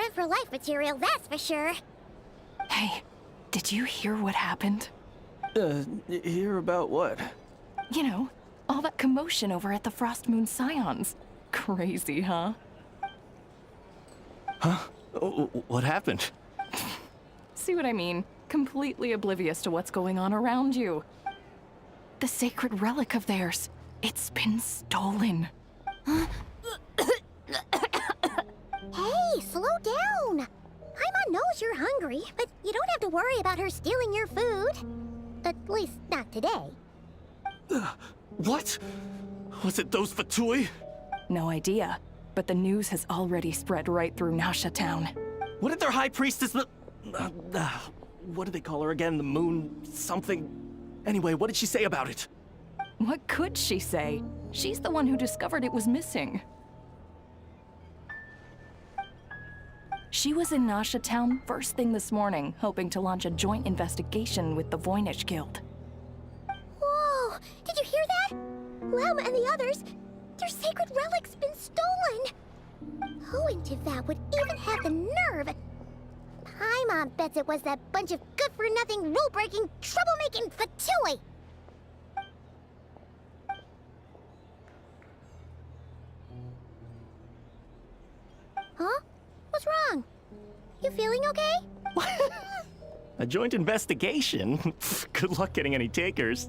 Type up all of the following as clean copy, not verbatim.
friend for life material, that's for sure. Hey, did you hear what happened? Hear about what? You know, all that commotion over at the Frost Moon Scions. Crazy, huh? Huh? What happened? See what I mean? Completely oblivious to what's going on around you. The sacred relic of theirs. It's been stolen. Hey, slow down! Paimon knows you're hungry, but you don't have to worry about her stealing your food. At least, not today. What? Was it those fatui? No idea, but the news has already spread right through Nasha Town. What did their high priestess what do they call her again? The moon something? Anyway, what did she say about it? What could she say? She's the one who discovered it was missing. She was in Nasha Town first thing this morning, hoping to launch a joint investigation with the Voynich Guild. Whoa! Did you hear that? Lauma and the others, their sacred relic's been stolen! Who in Tivat would even have the nerve? Paimon bets it was that bunch of good-for-nothing, rule-breaking, troublemaking fatui! Huh? What's wrong? You feeling okay? A joint investigation? Good luck getting any takers.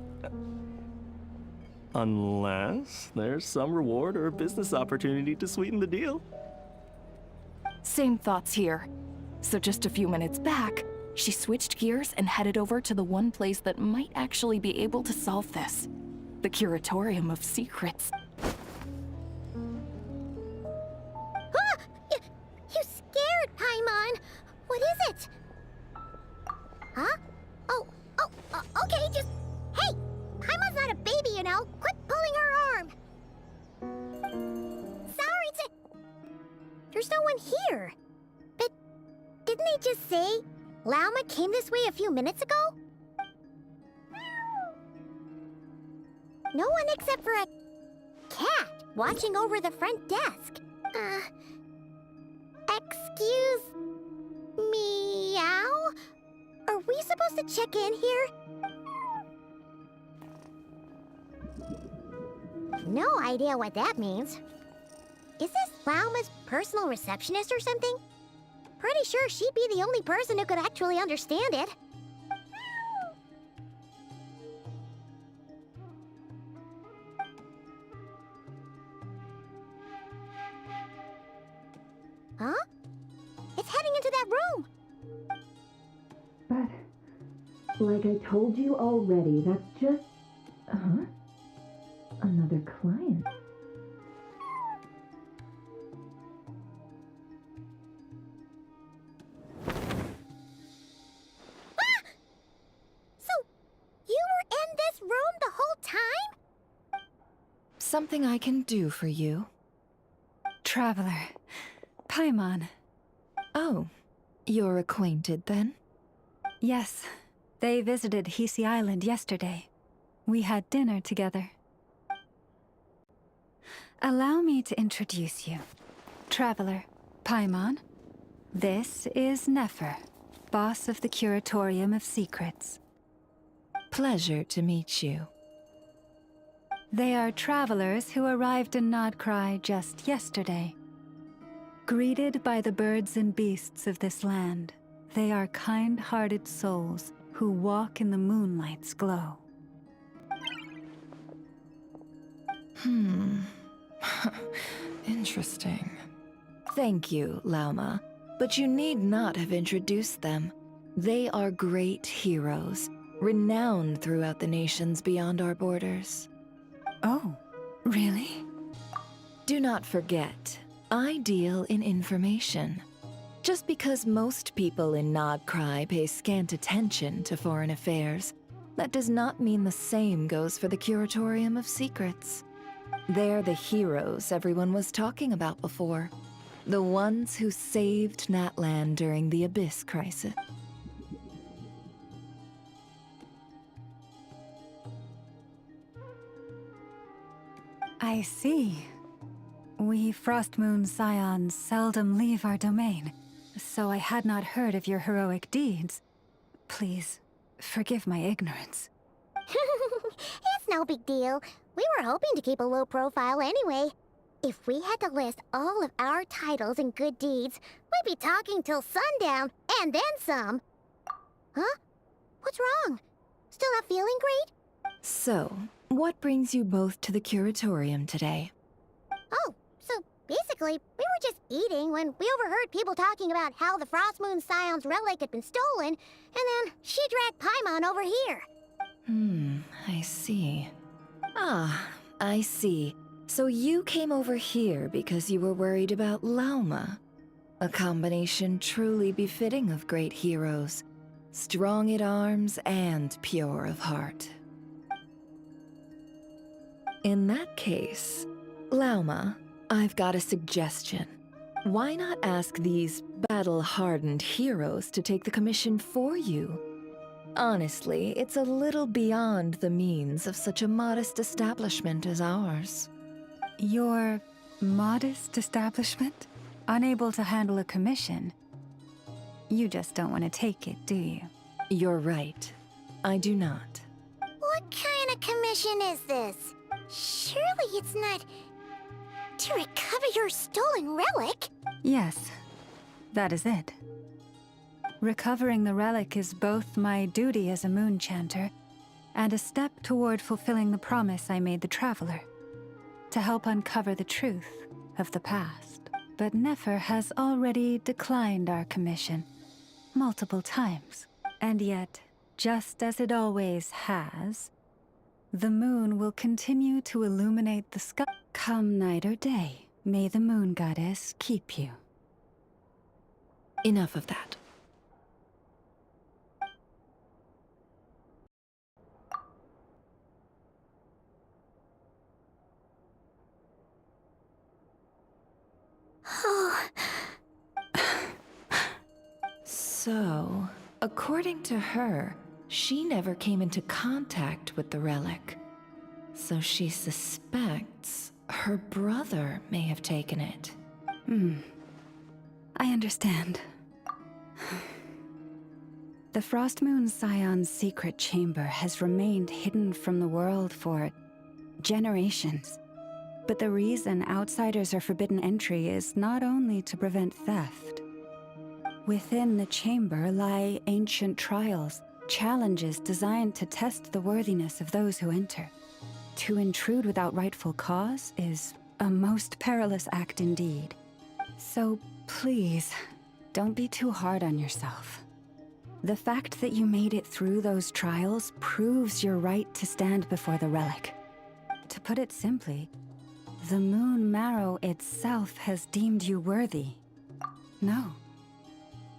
Unless there's some reward or business opportunity to sweeten the deal. Same thoughts here. So just a few minutes back, she switched gears and headed over to the one place that might actually be able to solve this. The Curatorium of Secrets. You scared, Paimon! What is it? Huh? Okay, just... Hey! Paimon's not a baby, you know! Quit pulling her arm! Sorry to... There's no one here. But didn't they just say Lauma came this way a few minutes ago? No one except for a cat watching over the front desk. Excuse... meow? Are we supposed to check in here? No idea what that means. Is this Lauma's personal receptionist or something? Pretty sure she'd be the only person who could actually understand it. Huh? It's heading into that room! But, like I told you already, that's just... Huh? Another client. Ah! So, you were in this room the whole time? Something I can do for you. Traveler. Paimon. Oh, you're acquainted then? Yes, they visited Hisi Island yesterday. We had dinner together. Allow me to introduce you. Traveler, Paimon. This is Nefer, boss of the Curatorium of Secrets. Pleasure to meet you. They are travelers who arrived in Nodcry just yesterday. Greeted by the birds and beasts of this land, they are kind-hearted souls who walk in the moonlight's glow. Interesting. Thank you, Lauma, but you need not have introduced them. They are great heroes, renowned throughout the nations beyond our borders. Oh, really? Do not forget, I deal in information. Just because most people in Nodcry pay scant attention to foreign affairs, that does not mean the same goes for the Curatorium of Secrets. They're the heroes everyone was talking about before. The ones who saved Natlan during the Abyss crisis. I see. We Frostmoon Scions seldom leave our domain. so I had not heard of your heroic deeds. Please, forgive my ignorance. It's no big deal. We were hoping to keep a low profile anyway. If we had to list all of our titles and good deeds, we'd be talking till sundown, and then some. Huh? What's wrong? Still not feeling great? So, what brings you both to the curatorium today? Oh, so basically, we were just eating when we overheard people talking about how the Frost Moon Scion's relic had been stolen, and then she dragged Paimon over here. I see. Ah, I see. So you came over here because you were worried about Lauma. A combination truly befitting of great heroes. Strong at arms and pure of heart. In that case, Lauma, I've got a suggestion. Why not ask these battle-hardened heroes to take the commission for you? Honestly, it's a little beyond the means of such a modest establishment as ours. Your modest establishment? Unable to handle a commission? You just don't want to take it, do you? You're right. I do not. What kind of commission is this? Surely it's not to recover your stolen relic? Yes, that is it. Recovering the relic is both my duty as a moon chanter and a step toward fulfilling the promise I made the Traveler, to help uncover the truth of the past. But Nefer has already declined our commission multiple times. And yet, just as it always has, the moon will continue to illuminate the sky. Come night or day, may the moon goddess keep you. Enough of that. So, according to her, she never came into contact with the relic. So she suspects her brother may have taken it. I understand. The Frost Moon Scion's secret chamber has remained hidden from the world for generations. But the reason outsiders are forbidden entry is not only to prevent theft. Within the chamber lie ancient trials, challenges designed to test the worthiness of those who enter. To intrude without rightful cause is a most perilous act indeed. So please, don't be too hard on yourself. The fact that you made it through those trials proves your right to stand before the relic. To put it simply, the Moon Marrow itself has deemed you worthy. No.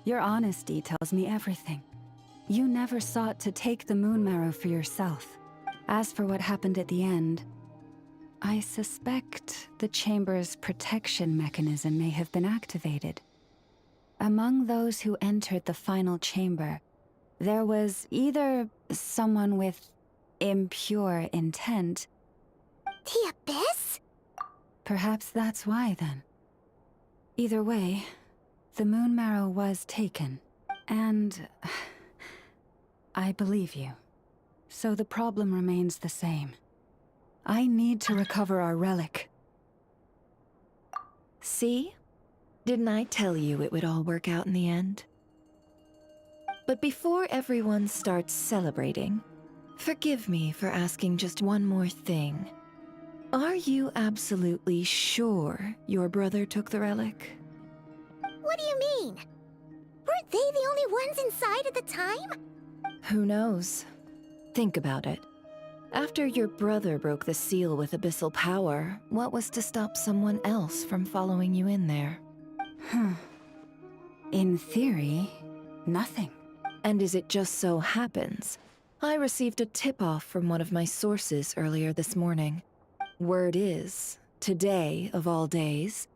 Your honesty tells me everything. You never sought to take the Moon Marrow for yourself. As for what happened at the end, I suspect the chamber's protection mechanism may have been activated. Among those who entered the final chamber, there was either someone with impure intent. The Abyss? Perhaps that's why, then. Either way, the Moon Marrow was taken, and I believe you. So the problem remains the same. I need to recover our relic. See? Didn't I tell you it would all work out in the end? But before everyone starts celebrating, forgive me for asking just one more thing. Are you absolutely sure your brother took the relic? What do you mean? Weren't they the only ones inside at the time? Who knows? Think about it. After your brother broke the seal with abyssal power, what was to stop someone else from following you in there? In theory, nothing. And as it just so happens, I received a tip-off from one of my sources earlier this morning. Word is, today of all days,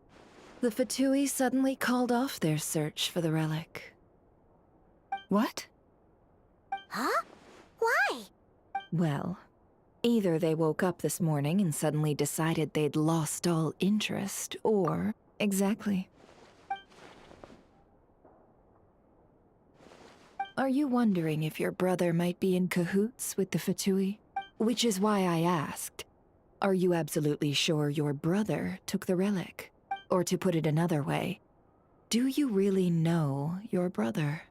the Fatui suddenly called off their search for the relic. What? Huh? Why? Well, either they woke up this morning and suddenly decided they'd lost all interest, or... Exactly. Are you wondering if your brother might be in cahoots with the fatui? Which is why I asked. Are you absolutely sure your brother took the relic? Or to put it another way, do you really know your brother?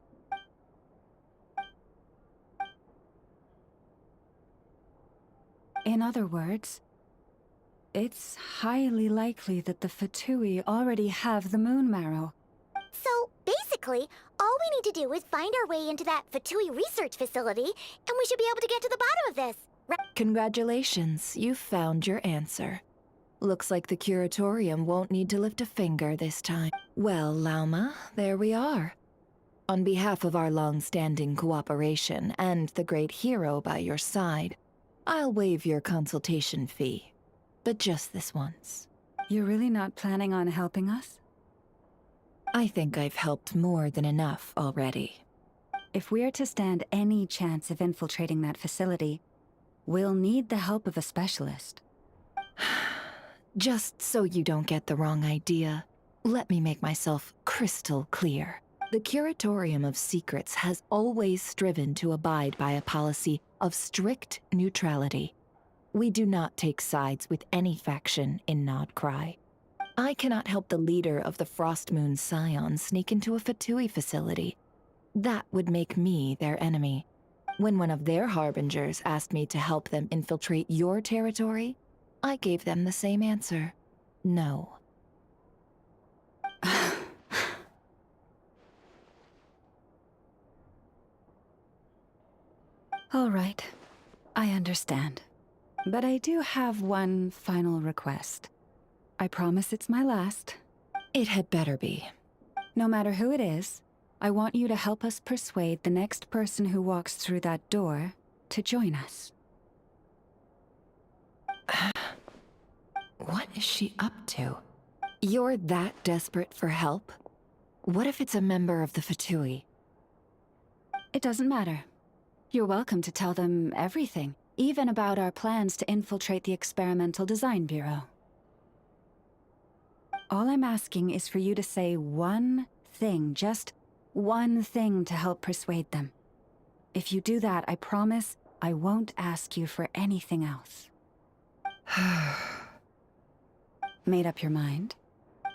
In other words, it's highly likely that the fatui already have the moon marrow. So, basically, all we need to do is find our way into that fatui research facility, and we should be able to get to the bottom of this. Congratulations, you've found your answer. Looks like the curatorium won't need to lift a finger this time. Well, Lauma, there we are. On behalf of our long-standing cooperation and the great hero by your side, I'll waive your consultation fee. But just this once. You're really not planning on helping us? I think I've helped more than enough already. If we're to stand any chance of infiltrating that facility, we'll need the help of a specialist. Just so you don't get the wrong idea, let me make myself crystal clear. The Curatorium of Secrets has always striven to abide by a policy of strict neutrality. We do not take sides with any faction in Nodcry. I cannot help the leader of the Frostmoon Scions sneak into a fatui facility. That would make me their enemy. When one of their harbingers asked me to help them infiltrate your territory, I gave them the same answer. No. All right, I understand. But I do have one final request. I promise it's my last. It had better be. No matter who it is, I want you to help us persuade the next person who walks through that door to join us. What is she up to? You're that desperate for help? What if it's a member of the fatui? It doesn't matter. You're welcome to tell them everything, even about our plans to infiltrate the Experimental Design Bureau. All I'm asking is for you to say one thing, just one thing to help persuade them. If you do that, I promise I won't ask you for anything else. Made up your mind?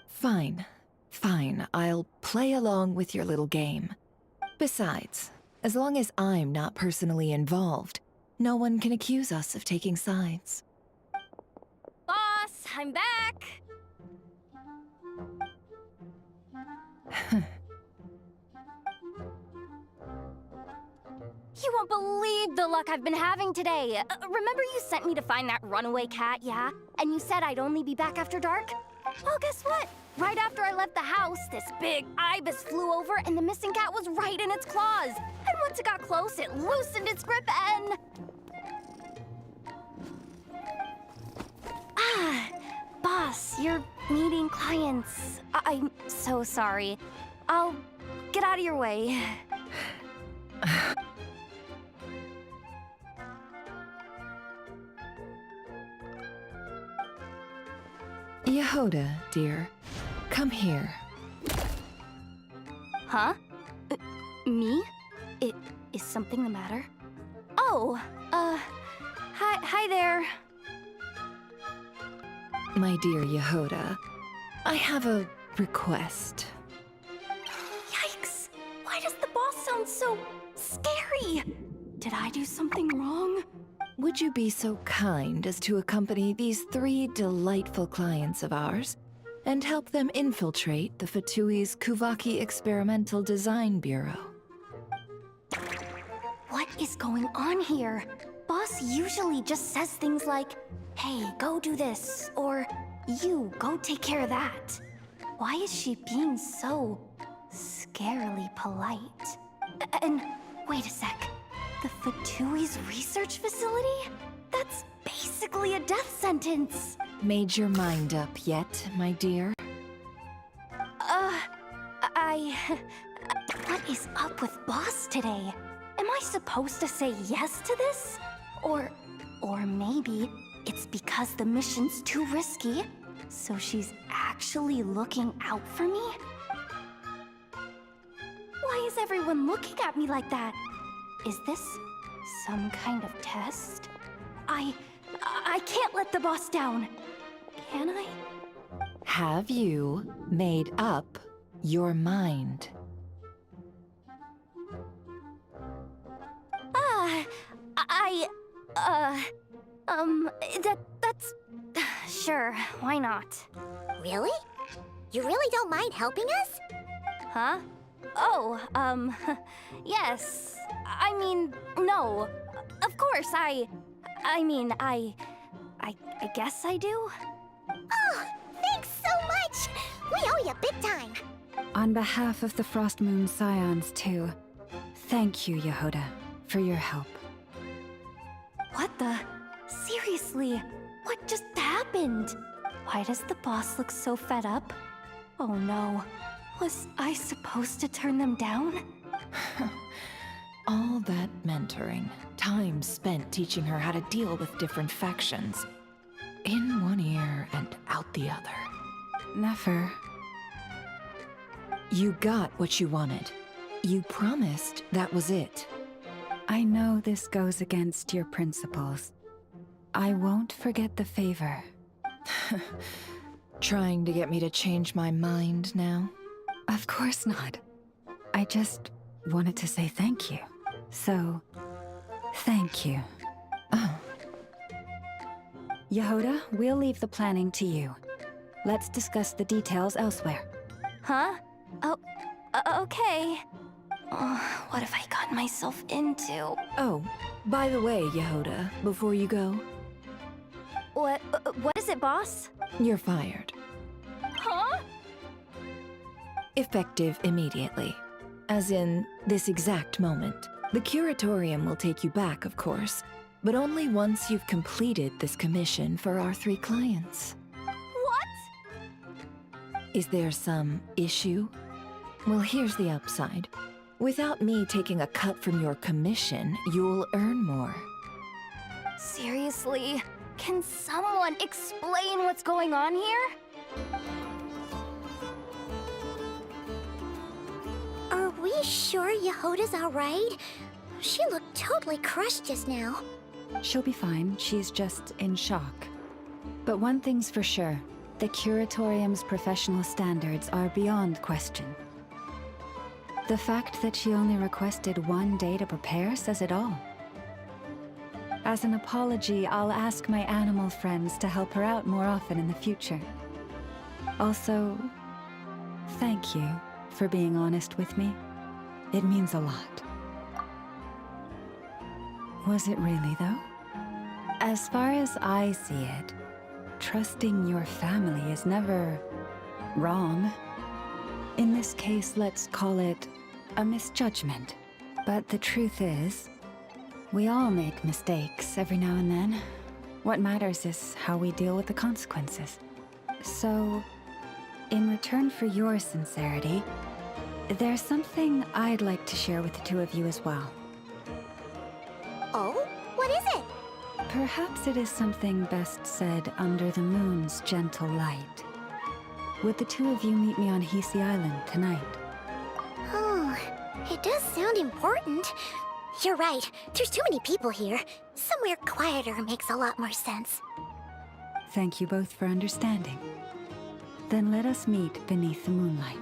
Fine. Fine, I'll play along with your little game. Besides, as long as I'm not personally involved, no one can accuse us of taking sides. Boss, I'm back! You won't believe the luck I've been having today. Remember you sent me to find that runaway cat, yeah? And you said I'd only be back after dark? Well, guess what? Right after I left the house, this big ibis flew over and the missing cat was right in its claws. And once it got close, it loosened its grip and... Boss, you're meeting clients. I'm so sorry. I'll get out of your way. Jahoda, dear. Come here. Huh? Me? Is something the matter? Oh, hi there. My dear Jahoda, I have a request. Yikes! Why does the boss sound so scary? Did I do something wrong? Would you be so kind as to accompany these 3 delightful clients of ours and help them infiltrate the Fatui's Kuvaki Experimental Design Bureau? What is going on here? Boss usually just says things like, hey, go do this, or you, go take care of that. Why is she being so scarily polite? And wait a sec. The Fatui's research facility? That's basically a death sentence. Made your mind up yet, my dear? What is up with Boss today? Am I supposed to say yes to this? Or maybe it's because the mission's too risky, so she's actually looking out for me? Why is everyone looking at me like that? Is this some kind of test? I can't let the boss down. Can I? Have you made up your mind? That's... Sure, why not? Really? You really don't mind helping us? Huh? Oh, yes. I mean, no. Of course, I guess I do? Oh, thanks so much! We owe you big time! On behalf of the Frost Moon Scions, too, thank you, Jahoda, for your help. What the? Seriously, what just happened? Why does the boss look so fed up? Oh no. Was I supposed to turn them down? All that mentoring, time spent teaching her how to deal with different factions. In one ear and out the other. Nefer, You got what you wanted. You promised that was it. I know this goes against your principles. I won't forget the favor. Trying to get me to change my mind now? Of course not. I just wanted to say thank you. So, thank you. Oh, Jahoda, we'll leave the planning to you. Let's discuss the details elsewhere. Huh? Oh, okay. What have I gotten myself into? oh, by the way, Jahoda, before you go, What is it, boss? you're fired. Huh? Effective immediately. As in, this exact moment. The curatorium will take you back, of course, but only once you've completed this commission for our 3 clients. What? Is there some issue? Well, here's the upside. Without me taking a cut from your commission, you'll earn more. Seriously? Can someone explain what's going on here? Are we sure Yahoda's alright? She looked totally crushed just now. She'll be fine, she's just in shock. But one thing's for sure, the Curatorium's professional standards are beyond question. The fact that she only requested 1 day to prepare says it all. As an apology, I'll ask my animal friends to help her out more often in the future. Also, thank you for being honest with me. It means a lot. Was it really, though? As far as I see it, trusting your family is never wrong. In this case, let's call it a misjudgment. But the truth is, we all make mistakes every now and then. What matters is how we deal with the consequences. So, in return for your sincerity, there's something I'd like to share with the 2 of you as well. Oh? What is it? Perhaps it is something best said under the moon's gentle light. Would the 2 of you meet me on Hisi Island tonight? Oh, it does sound important. You're right, there's too many people here. Somewhere quieter makes a lot more sense. Thank you both for understanding. Then let us meet beneath the moonlight.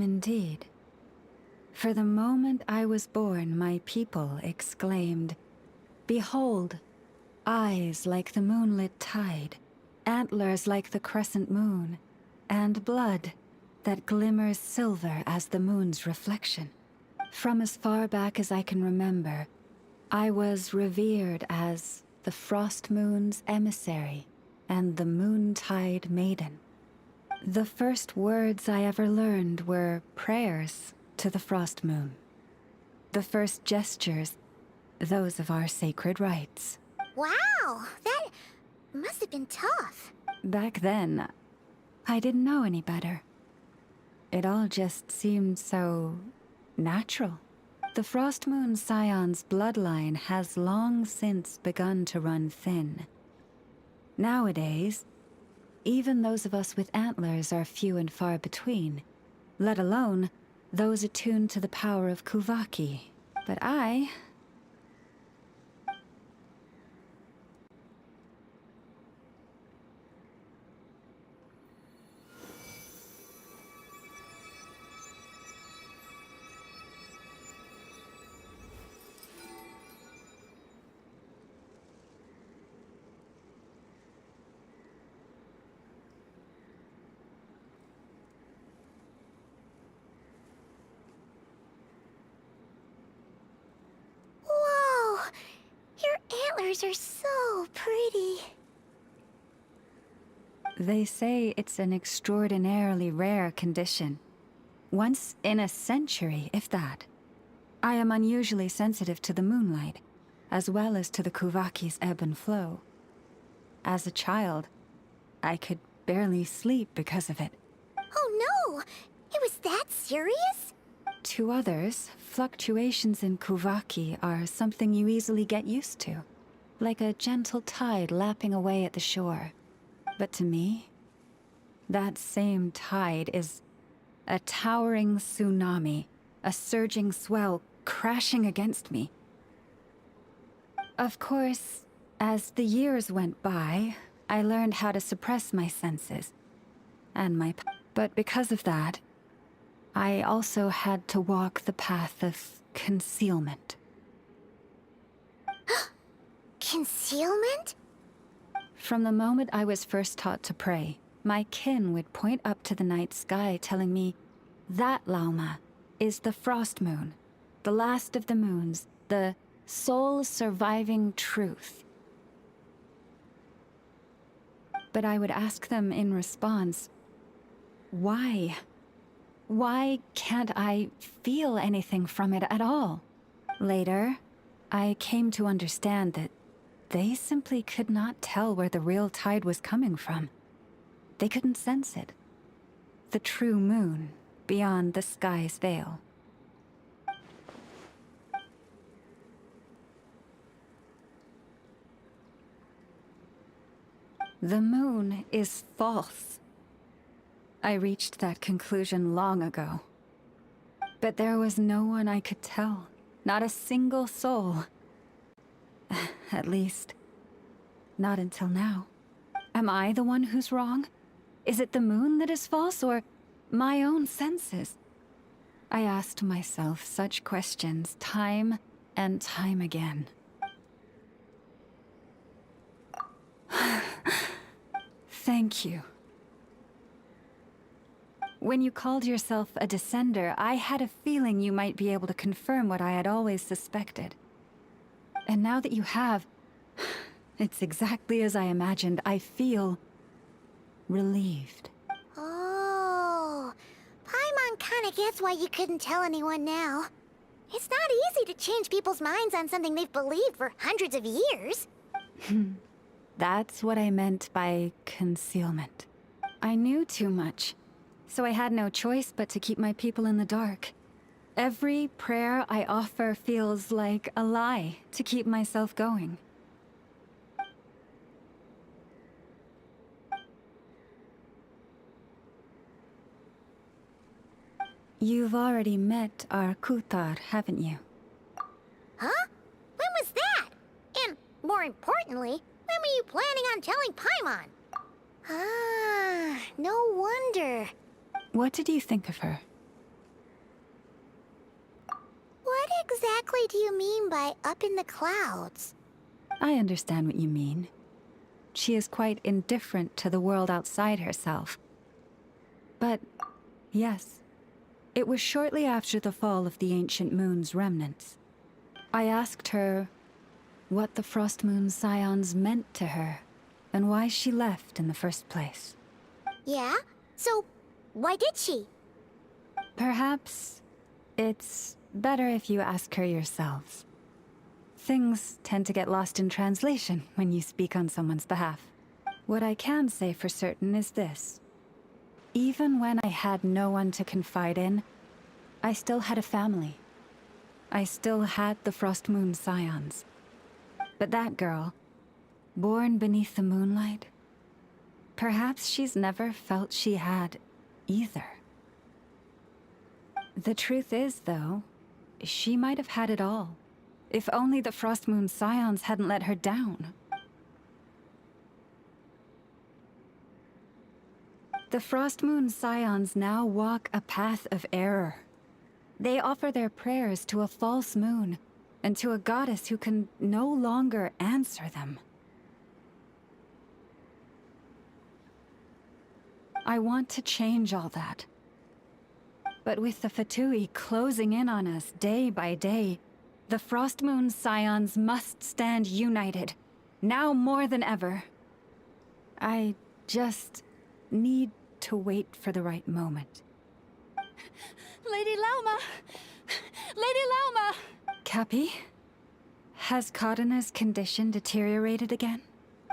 am indeed. For the moment I was born, my people exclaimed, "Behold, eyes like the moonlit tide, antlers like the crescent moon, and blood that glimmers silver as the moon's reflection." From as far back as I can remember, I was revered as the Frost Moon's emissary and the Moontide Maiden. The first words I ever learned were prayers to the Frost Moon. The first gestures, those of our sacred rites. Wow, that must have been tough. Back then, I didn't know any better. It all just seemed so natural. The Frost Moon Scion's bloodline has long since begun to run thin. Nowadays, even those of us with antlers are few and far between, let alone those attuned to the power of Kuvaki. But I... Whoa! Your antlers are so pretty. They say it's an extraordinarily rare condition. Once in a century, if that. I am unusually sensitive to the moonlight, as well as to the Kuvaki's ebb and flow. As a child, I could barely sleep because of it. Oh no! It was that serious? To others, fluctuations in Kuvaki are something you easily get used to, like a gentle tide lapping away at the shore. But to me, that same tide is a towering tsunami, a surging swell crashing against me. Of course, as the years went by, I learned how to suppress my senses and but because of that, I also had to walk the path of concealment. Concealment? From the moment I was first taught to pray, my kin would point up to the night sky telling me, "That, Lauma, is the Frost Moon, the last of the moons, the sole surviving truth." But I would ask them in response, why? Why can't I feel anything from it at all? Later, I came to understand that they simply could not tell where the real tide was coming from. They couldn't sense it. The true moon beyond the sky's veil. The moon is false. I reached that conclusion long ago. But there was no one I could tell. Not a single soul. At least, not until now. Am I the one who's wrong? Is it the moon that is false, or my own senses? I asked myself such questions time and time again. Thank you. When you called yourself a descender, I had a feeling you might be able to confirm what I had always suspected. And now that you have, it's exactly as I imagined. I feel relieved. Oh, Paimon kinda gets why you couldn't tell anyone now. It's not easy to change people's minds on something they've believed for hundreds of years. That's what I meant by concealment. I knew too much, so I had no choice but to keep my people in the dark. Every prayer I offer feels like a lie to keep myself going. You've already met our Kutar, haven't you? Huh? When was that? And more importantly, when were you planning on telling Paimon? Ah, no wonder. What did you think of her? exactly do you mean by up in the clouds? I understand what you mean. She is quite indifferent to the world outside herself. But, yes, it was shortly after the fall of the ancient moon's remnants. I asked her what the Frost Moon Scions meant to her, and why she left in the first place. Yeah? So, why did she? Perhaps it's better if you ask her yourselves. Things tend to get lost in translation when you speak on someone's behalf. What I can say for certain is this. Even when I had no one to confide in, I still had a family. I still had the Frost Moon Scions. But that girl, born beneath the moonlight, perhaps she's never felt she had either. The truth is, though, she might have had it all. If only the Frost Moon Scions hadn't let her down. The Frost Moon Scions now walk a path of error. They offer their prayers to a false moon, and to a goddess who can no longer answer them. I want to change all that. But with the fatui closing in on us day by day, the Frost Moon Scions must stand united, now more than ever. I just need to wait for the right moment. Lady Lauma! Lady Lauma! Cappy? Has Kadena's condition deteriorated again?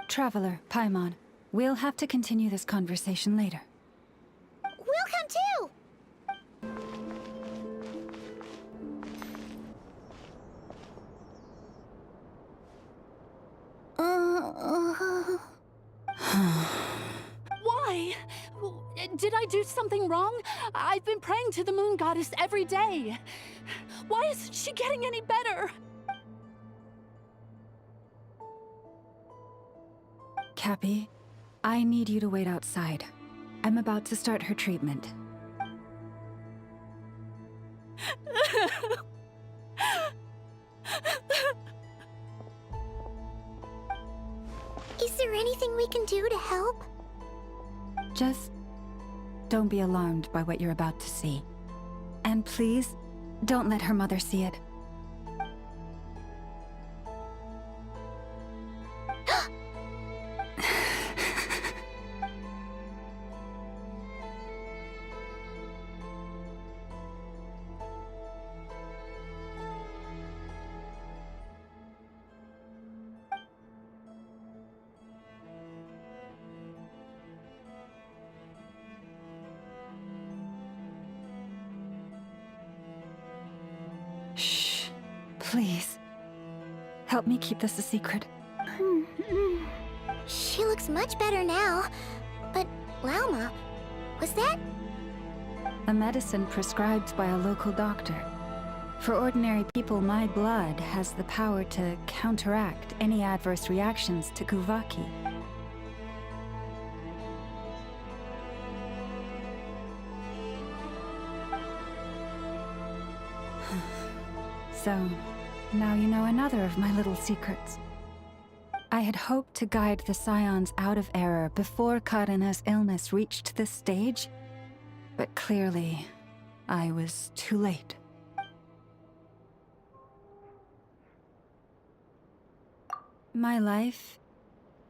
Traveler, Paimon, we'll have to continue this conversation later. We'll come too! Why? Did I do something wrong? I've been praying to the moon goddess every day. Why isn't she getting any better? Cappy, I need you to wait outside. I'm about to start her treatment. Is there anything we can do to help? Just don't be alarmed by what you're about to see. And please, don't let her mother see it. Shh. Please. Help me keep this a secret. She looks much better now. But, Lauma, was that? A medicine prescribed by a local doctor. For ordinary people, my blood has the power to counteract any adverse reactions to Kuvaki. So, now you know another of my little secrets. I had hoped to guide the Scions out of error before Kadena's illness reached this stage, but clearly, I was too late. My life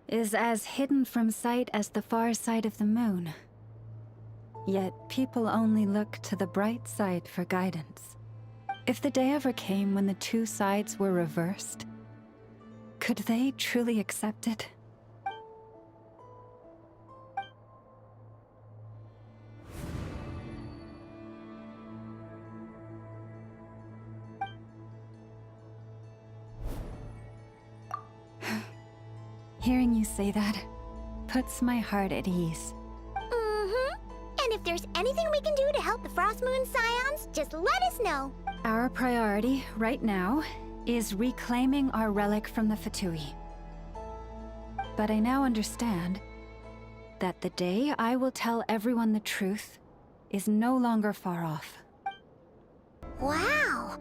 is as hidden from sight as the far side of the moon. Yet people only look to the bright side for guidance. If the day ever came when the two sides were reversed, could they truly accept it? Hearing you say that puts my heart at ease. And if there's anything we can do to help the Frost Moon Scions, just let us know. Our priority right now is reclaiming our relic from the fatui. But I now understand that the day I will tell everyone the truth is no longer far off. Wow!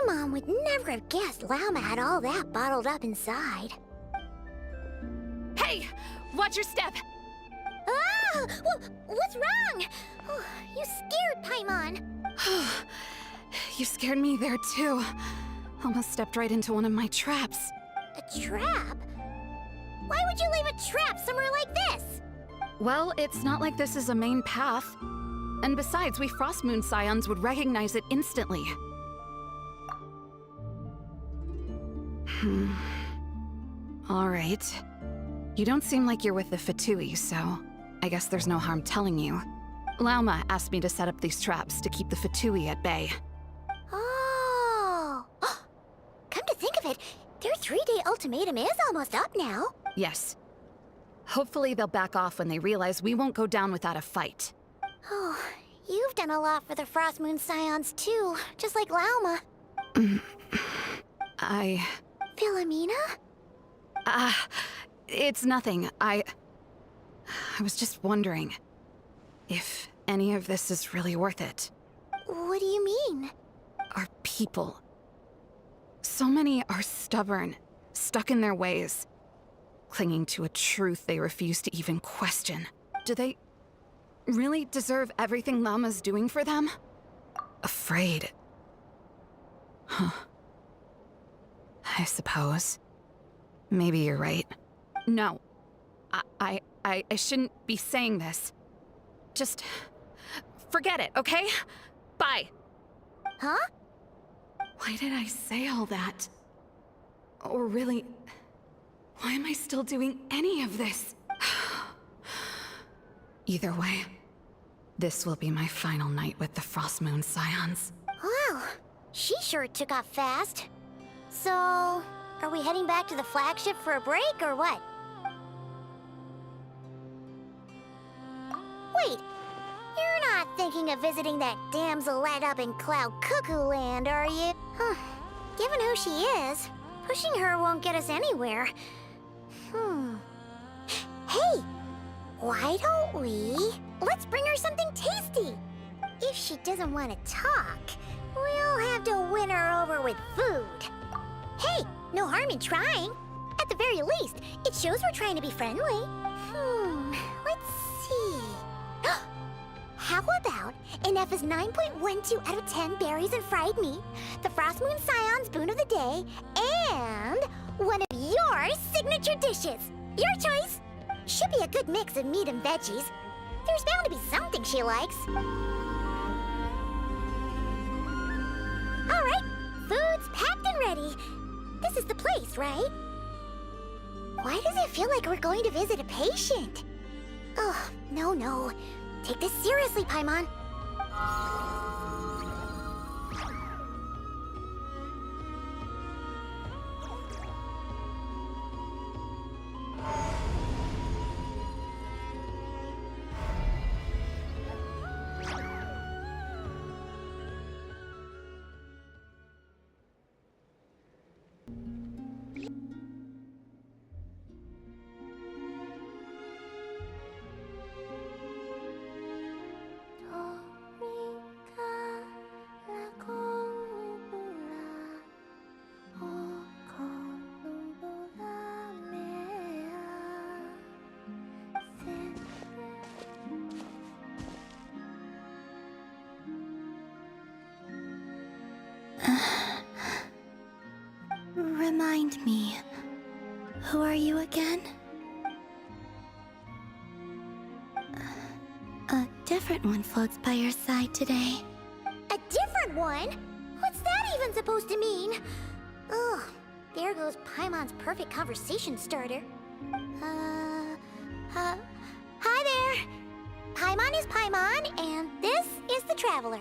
Paimon would never have guessed Llama had all that bottled up inside. Hey! Watch your step! Ah! What's wrong? Oh, you scared Paimon. You scared me there too. Almost stepped right into one of my traps. A trap? Why would you leave a trap somewhere like this? Well, it's not like this is a main path. And besides, we Frost Moon Scions would recognize it instantly. Alright. You don't seem like you're with the Fatui, so I guess there's no harm telling you. Lauma asked me to set up these traps to keep the Fatui at bay. Oh! Come to think of it, their 3-day ultimatum is almost up now. Yes. Hopefully they'll back off when they realize we won't go down without a fight. Oh, you've done a lot for the Frost Moon Scions too, just like Lauma. Philomena? It's nothing. I was just wondering if any of this is really worth it. What do you mean? Our people. So many are stubborn, stuck in their ways, clinging to a truth they refuse to even question. Do they really deserve everything Lama's doing for them? Afraid. Huh. I suppose. Maybe you're right. No. I shouldn't be saying this. Just forget it, okay? Bye. Huh? Why did I say all that? Or really, why am I still doing any of this? Either way, this will be my final night with the Frost Moon Scions. Wow, she sure took off fast. So, are we heading back to the flagship for a break or what? Wait, you're not thinking of visiting that damsel light up in Cloud Cuckoo Land, are you? Huh. Given who she is, pushing her won't get us anywhere. Hey, why don't we? Let's bring her something tasty. If she doesn't want to talk, we'll have to win her over with food. Hey, no harm in trying. At the very least, it shows we're trying to be friendly. Let's see. How about Nefer's 9.12 out of 10 berries and fried meat, the Frost Moon Scion's boon of the day, and one of your signature dishes. Your choice. Should be a good mix of meat and veggies. There's bound to be something she likes. All right, food's packed and ready. This is the place, right? Why does it feel like we're going to visit a patient? Oh, no. Take this seriously, Paimon. Remind me, who are you again? A different one floats by your side today. A different one? What's that even supposed to mean? Ugh, there goes Paimon's perfect conversation starter. Hi there! Paimon is Paimon, and this is the Traveler.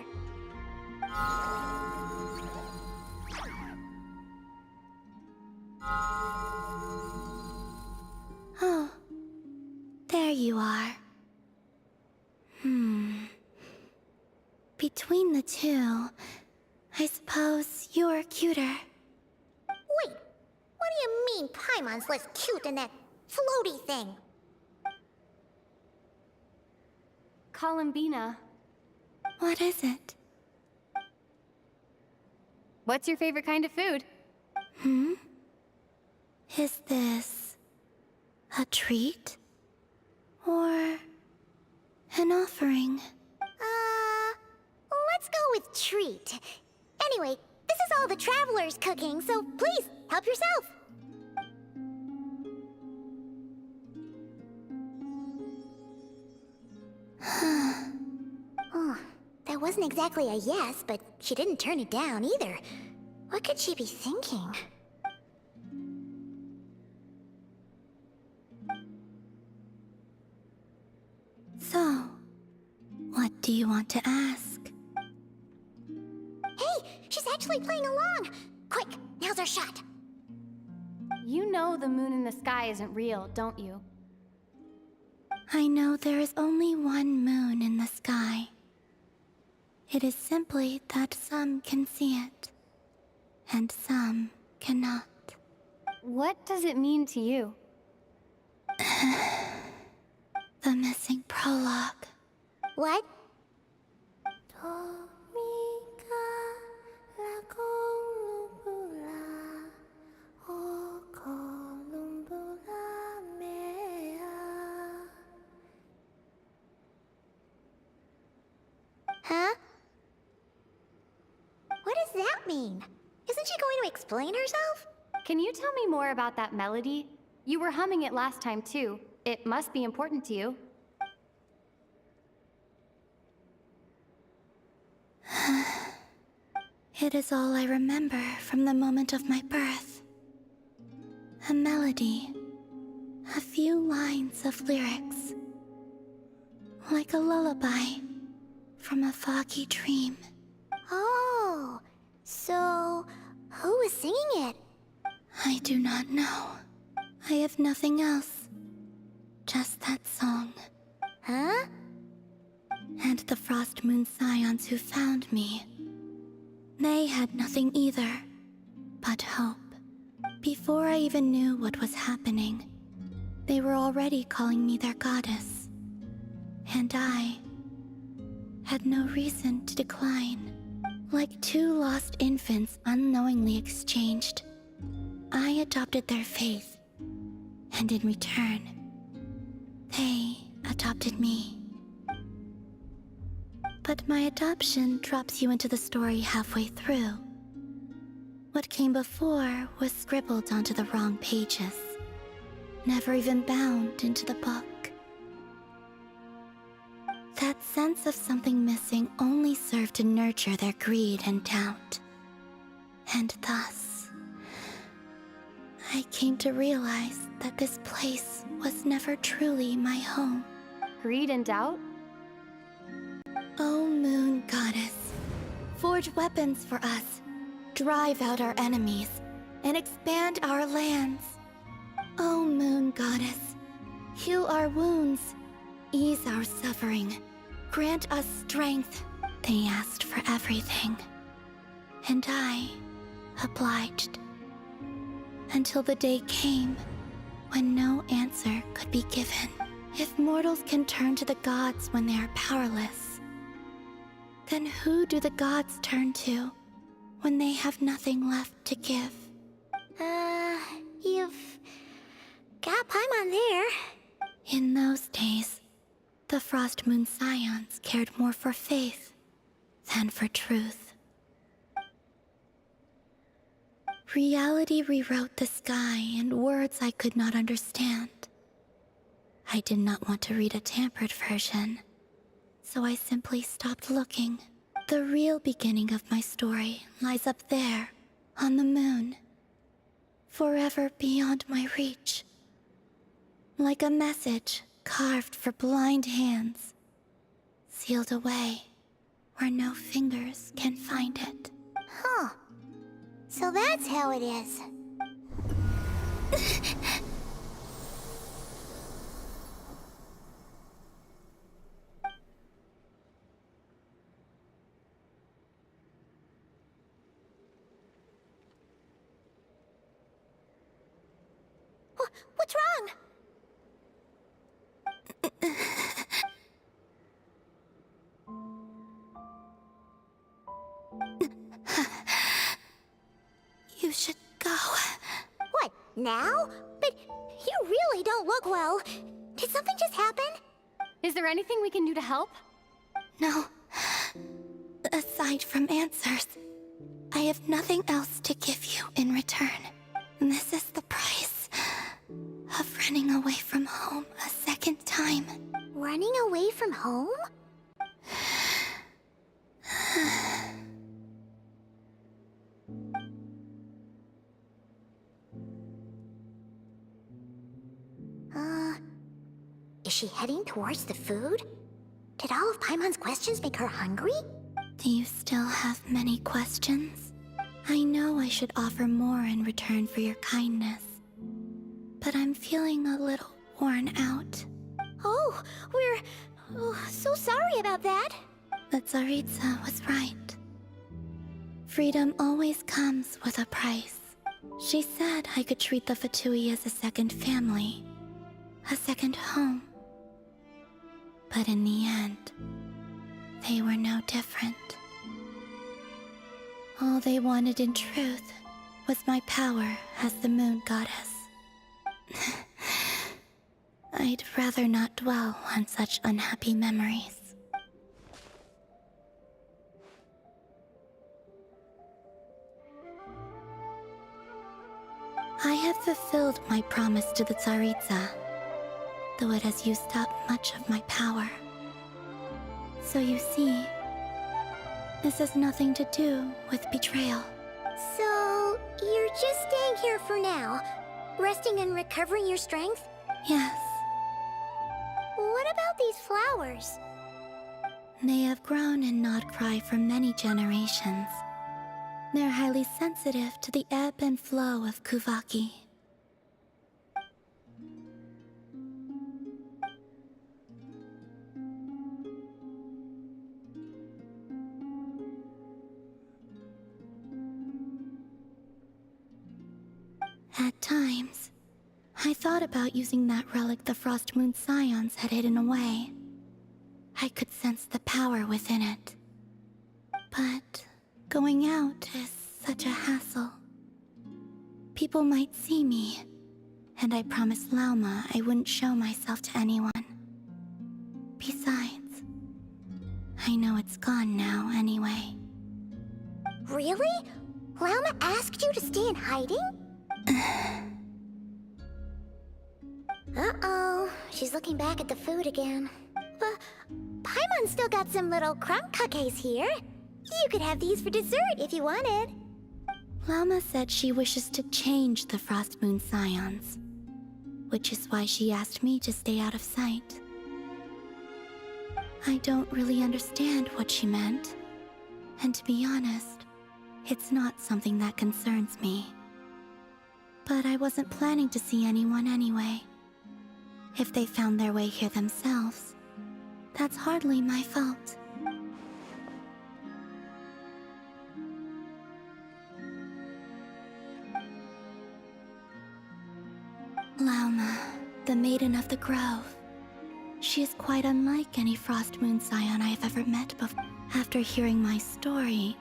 Oh, there you are. Between the two, I suppose you're cuter. Wait, what do you mean Paimon's less cute than that floaty thing? Columbina. What is it? What's your favorite kind of food? Is this a treat? Or an offering? Let's go with treat. Anyway, this is all the travelers cooking, so please, help yourself. Oh, that wasn't exactly a yes, but she didn't turn it down either. What could she be thinking? So, what do you want to ask? Hey, she's actually playing along! Quick, now's our shot. You know the moon in the sky isn't real, don't you? I know there is only one moon in the sky. It is simply that some can see it, and some cannot. What does it mean to you? The missing prologue. What? Huh? What does that mean? Isn't she going to explain herself? Can you tell me more about that melody? You were humming it last time too. It must be important to you. It is all I remember from the moment of my birth. A melody. A few lines of lyrics. Like a lullaby from a foggy dream. Oh, so who was singing it? I do not know. I have nothing else. Just that song. Huh? And the Frost Moon Scions who found me. They had nothing either, but hope. Before I even knew what was happening, they were already calling me their goddess. And I had no reason to decline. Like two lost infants unknowingly exchanged, I adopted their faith. And in return, they adopted me. But my adoption drops you into the story halfway through. What came before was scribbled onto the wrong pages, never even bound into the book. That sense of something missing only served to nurture their greed and doubt. And thus, I came to realize that this place was never truly my home. Greed and doubt? O Moon Goddess, forge weapons for us, drive out our enemies, and expand our lands. O Moon Goddess, heal our wounds, ease our suffering, grant us strength. They asked for everything, and I obliged. Until the day came when no answer could be given. If mortals can turn to the gods when they are powerless, then who do the gods turn to when they have nothing left to give? You've got Paimon there. In those days, the Frost Moon Scions cared more for faith than for truth. Reality rewrote the sky in words I could not understand. I did not want to read a tampered version, so I simply stopped looking. The real beginning of my story lies up there, on the moon, forever beyond my reach. Like a message carved for blind hands, sealed away where no fingers can find it. Huh. So that's how it is. What's wrong? go. What, now? But you really don't look well. Did something just happen? Is there anything we can do to help? No. Aside from answers, I have nothing else to give you in return. This is the price of running away from home a second time. Running away from home? Is she heading towards the food? Did all of Paimon's questions make her hungry? Do you still have many questions? I know I should offer more in return for your kindness, but I'm feeling a little worn out. Oh, we're so sorry about that. The Tsaritsa was right. Freedom always comes with a price. She said I could treat the Fatui as a second family, a second home. But in the end, they were no different. All they wanted in truth was my power as the moon goddess. I'd rather not dwell on such unhappy memories. I have fulfilled my promise to the Tsaritsa, though it has used up much of my power. So you see, this has nothing to do with betrayal. So, you're just staying here for now, resting and recovering your strength? Yes. What about these flowers? They have grown in Nodcry for many generations. They're highly sensitive to the ebb and flow of Kuvaki. At times, I thought about using that relic the Frost Moon Scions had hidden away. I could sense the power within it. But going out is such a hassle. People might see me, and I promised Lauma I wouldn't show myself to anyone. Besides, I know it's gone now anyway. Really? Lauma asked you to stay in hiding? Uh-oh, she's looking back at the food again. But Paimon still got some little crumb cookies here. You could have these for dessert if you wanted. Lauma said she wishes to change the Frost Moon Scions, which is why she asked me to stay out of sight. I don't really understand what she meant, and to be honest, it's not something that concerns me. But I wasn't planning to see anyone anyway. If they found their way here themselves, that's hardly my fault. Lauma, the Maiden of the Grove. She is quite unlike any Frost Moon Scion I have ever met before. After hearing my story,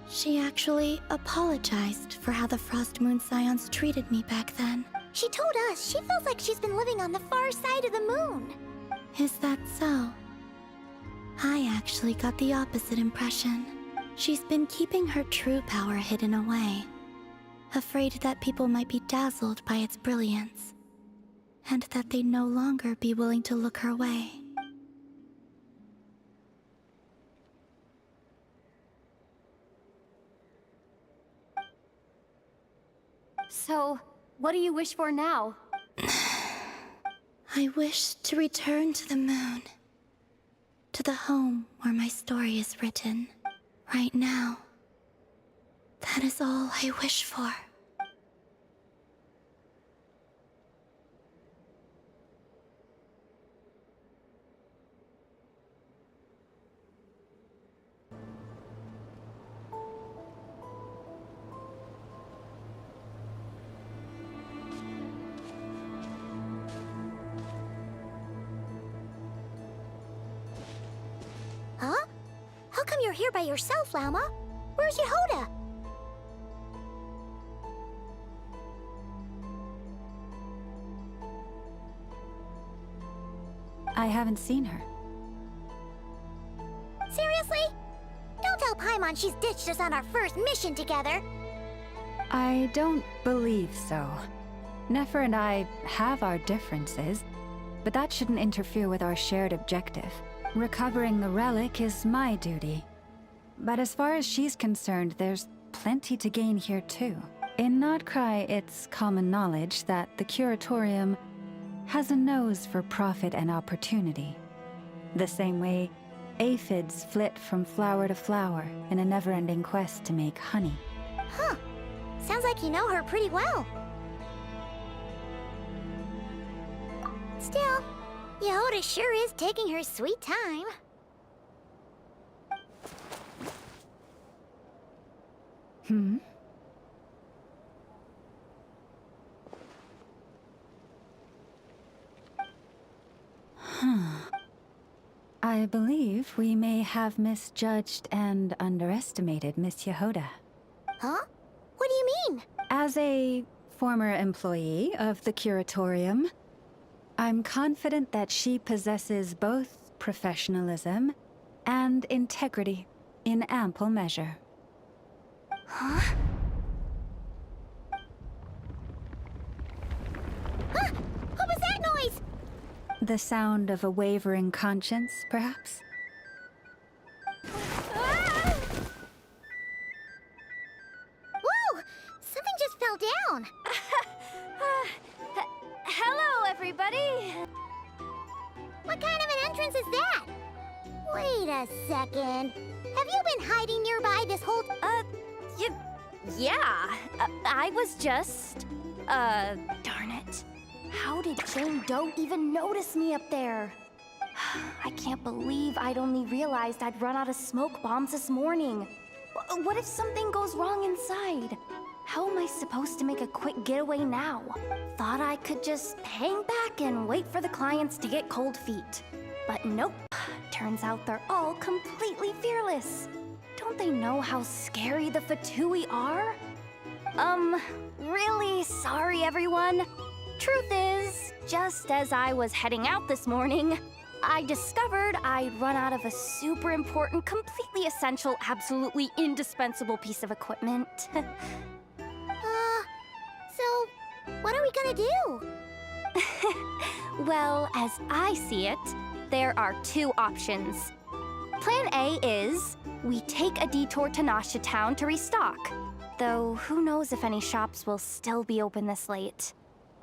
she actually apologized for how the Frost Moon Scions treated me back then. She told us she feels like she's been living on the far side of the moon. Is that so? I actually got the opposite impression. She's been keeping her true power hidden away, afraid that people might be dazzled by its brilliance, and that they'd no longer be willing to look her way. So, what do you wish for now? I wish to return to the moon. To the home where my story is written. Right now. That is all I wish for. Huh? How come you're here by yourself, Lauma? Where's Jahoda? I haven't seen her. Seriously? Don't tell Paimon she's ditched us on our first mission together. I don't believe so. Nefer and I have our differences, but that shouldn't interfere with our shared objective. Recovering the relic is my duty. But as far as she's concerned, there's plenty to gain here too. In Nodcry, it's common knowledge that the Curatorium has a nose for profit and opportunity. The same way aphids flit from flower to flower in a never-ending quest to make honey. Huh. Sounds like you know her pretty well. Still, Jahoda sure is taking her sweet time. I believe we may have misjudged and underestimated Miss Jahoda. Huh? What do you mean? As a former employee of the Curatorium, I'm confident that she possesses both professionalism and integrity in ample measure. Huh? Huh? What was that noise? The sound of a wavering conscience, perhaps? Ah! Whoa! Something just fell down. Hello, everybody! What kind of an entrance is that? Wait a second. Have you been hiding nearby this whole... Yeah. I was just... darn it. How did Jane Doe even notice me up there? I can't believe I'd only realized I'd run out of smoke bombs this morning. What if something goes wrong inside? How am I supposed to make a quick getaway now? Thought I could just hang back and wait for the clients to get cold feet. But nope. Turns out they're all completely fearless. Don't they know how scary the fatui are? Really sorry, everyone. Truth is, just as I was heading out this morning, I discovered I'd run out of a super important, completely essential, absolutely indispensable piece of equipment. So, what are we gonna do? Well, as I see it, there are two options. Plan A is we take a detour to Nasha Town to restock. Though, who knows if any shops will still be open this late.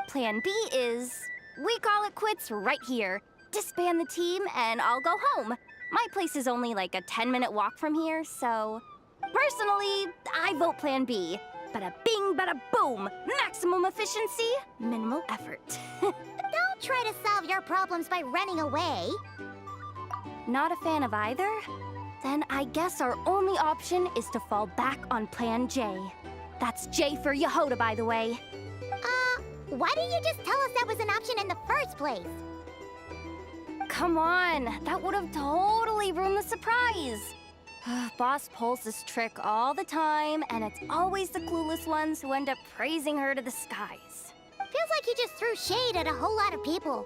Plan B is we call it quits right here. Disband the team and I'll go home. My place is only like a 10-minute walk from here, so... Personally, I vote Plan B. Bada bing, bada boom. Maximum efficiency, minimal effort. Don't try to solve your problems by running away. Not a fan of either? Then I guess our only option is to fall back on Plan J. That's J for Jahoda, by the way. Why didn't you just tell us that was an option in the first place? Come on, that would have totally ruined the surprise. Boss pulls this trick all the time, and it's always the clueless ones who end up praising her to the skies. Feels like you just threw shade at a whole lot of people.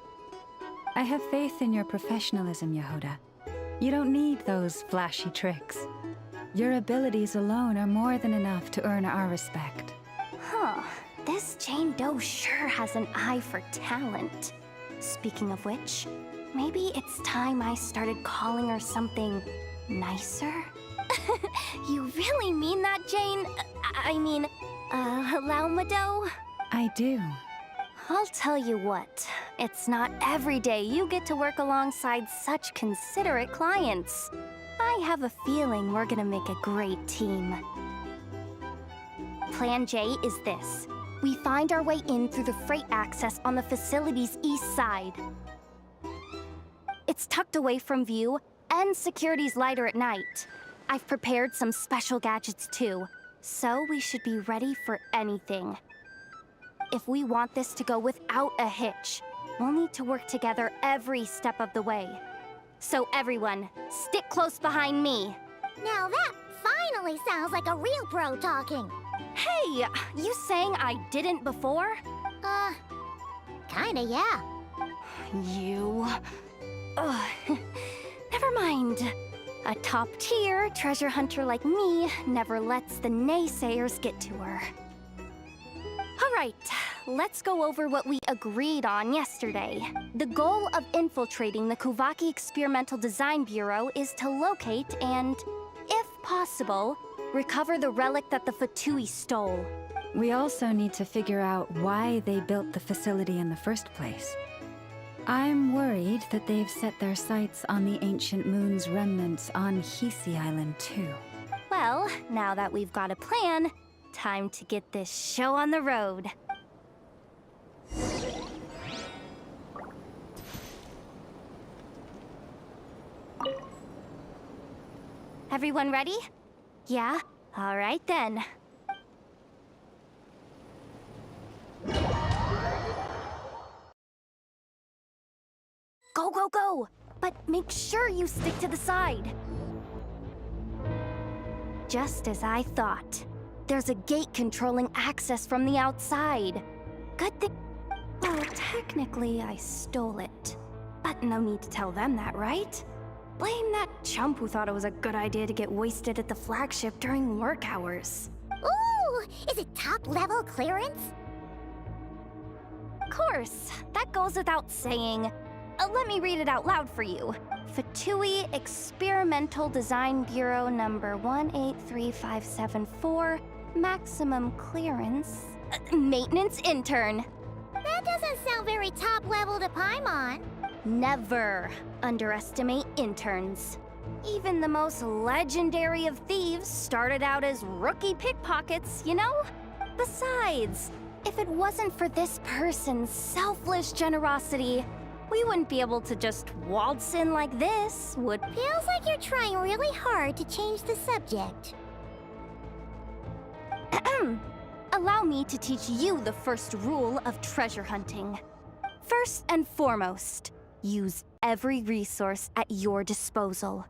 I have faith in your professionalism, Jahoda. You don't need those flashy tricks. Your abilities alone are more than enough to earn our respect. Huh. This Jane Doe sure has an eye for talent. Speaking of which, maybe it's time I started calling her something nicer? You really mean that, Jane? Laumado? I do. I'll tell you what, it's not every day you get to work alongside such considerate clients. I have a feeling we're gonna make a great team. Plan J is this. We find our way in through the freight access on the facility's east side. It's tucked away from view, and security's lighter at night. I've prepared some special gadgets too, so we should be ready for anything. If we want this to go without a hitch, we'll need to work together every step of the way. So everyone, stick close behind me. Now that finally sounds like a real pro talking. Hey, you saying I didn't before? Kinda, yeah. You... Ugh, never mind. A top-tier treasure hunter like me never lets the naysayers get to her. Alright, let's go over what we agreed on yesterday. The goal of infiltrating the Kuvaki Experimental Design Bureau is to locate and, if possible, recover the relic that the Fatui stole. We also need to figure out why they built the facility in the first place. I'm worried that they've set their sights on the ancient moon's remnants on Hisi Island too. Well, now that we've got a plan, time to get this show on the road. Everyone ready? Yeah? All right then. Go, go, go! But make sure you stick to the side. Just as I thought. There's a gate controlling access from the outside. Good thing... Well, technically, I stole it. But no need to tell them that, right? Blame that chump who thought it was a good idea to get wasted at the flagship during work hours. Ooh, is it top-level clearance? Of course, that goes without saying. Let me read it out loud for you. Fatui Experimental Design Bureau number 183574, maximum clearance, maintenance intern. That doesn't sound very top-level to Paimon. Never underestimate interns. Even the most legendary of thieves started out as rookie pickpockets, you know? Besides, if it wasn't for this person's selfless generosity, we wouldn't be able to just waltz in like this, would... Feels like you're trying really hard to change the subject. Allow me to teach you the first rule of treasure hunting. First and foremost, use every resource at your disposal.